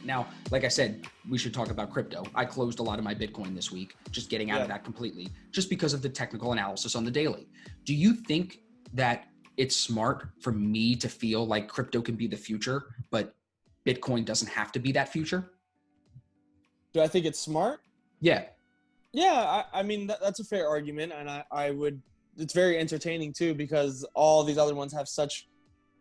Now, like I said, we should talk about crypto. I closed a lot of my Bitcoin this week, just getting out of that completely, just because of the technical analysis on the daily. Do you think that it's smart for me to feel like crypto can be the future, but Bitcoin doesn't have to be that future? Do I think it's smart? Yeah. Yeah, I mean, that's a fair argument, and I would, it's very entertaining too, because all these other ones have such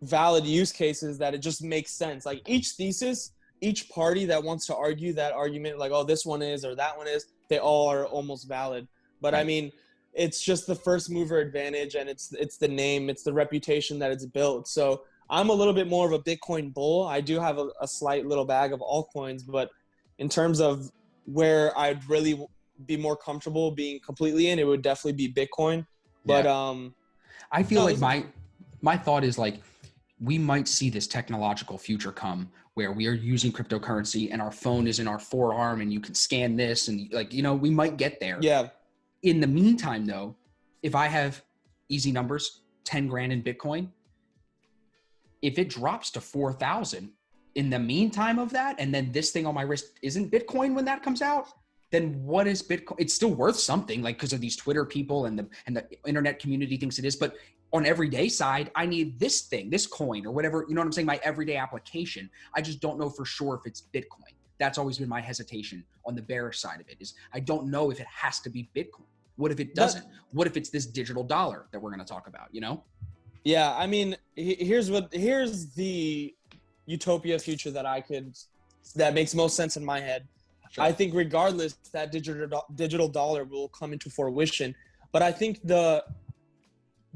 valid use cases that it just makes sense. Like each thesis, each party that wants to argue that argument, like, oh, this one is or that one is, they all are almost valid. But I mean, it's just the first mover advantage, and it's the name, it's the reputation that it's built. So I'm a little bit more of a Bitcoin bull. I do have a slight little bag of altcoins, but in terms of where I'd really be more comfortable being completely in, it would definitely be Bitcoin. But I feel like my thought is like, we might see this technological future come where we are using cryptocurrency and our phone is in our forearm and you can scan this and like, you know, we might get there. Yeah. In the meantime though, if I have easy numbers, 10 grand in Bitcoin, if it drops to 4,000 in the meantime of that, and then this thing on my wrist isn't Bitcoin when that comes out, then what is Bitcoin? It's still worth something, like because of these Twitter people and the internet community thinks it is. But on everyday side, I need this thing, this coin or whatever, you know what I'm saying? My everyday application. I just don't know for sure if it's Bitcoin. That's always been my hesitation on the bearish side of it, is I don't know if it has to be Bitcoin. What if it doesn't? What if it's this digital dollar that we're going to talk about, you know? Yeah, I mean, here's the utopia future that makes most sense in my head. Sure. I think regardless, that digital dollar will come into fruition. But I think the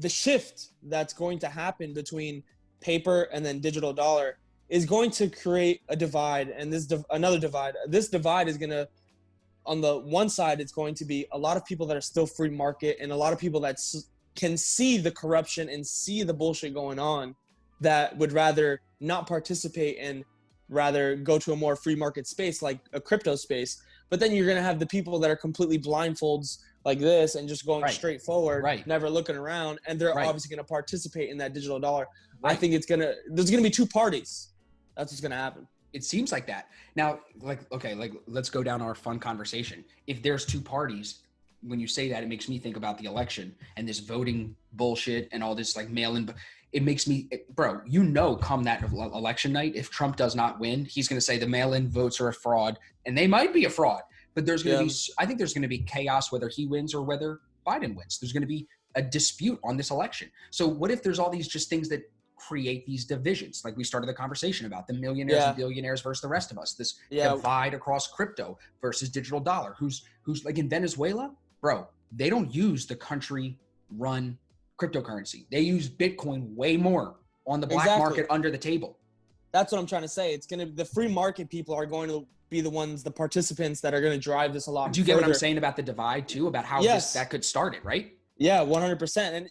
shift that's going to happen between paper and then digital dollar is going to create a divide, and another divide. This divide is going to, on the one side, it's going to be a lot of people that are still free market and a lot of people that can see the corruption and see the bullshit going on, that would rather not participate and rather go to a more free market space like a crypto space. But then you're going to have the people that are completely blindfolds like this and just going straight forward, never looking around, and they're obviously going to participate in that digital dollar. I think there's going to be two parties. That's what's going to happen. It seems like that. Now, let's go down our fun conversation. If there's two parties, when you say that, it makes me think about the election and this voting bullshit and all this like mail-in. It makes me, bro, you know, come that election night, if Trump does not win, he's going to say the mail-in votes are a fraud, and they might be a fraud, but there's going to be, I think there's going to be chaos whether he wins or whether Biden wins. There's going to be a dispute on this election. So what if there's all these just things that create these divisions, like we started the conversation about, the millionaires and billionaires versus the rest of us, this divide across crypto versus digital dollar, who's like in Venezuela, bro, they don't use the country run cryptocurrency. They use Bitcoin way more on the black market under the table. That's what I'm trying to say. The free market people are going to be the participants that are going to drive this a lot. Do you get what I'm saying about the divide too, about how that could start it, right? Yeah, 100%. And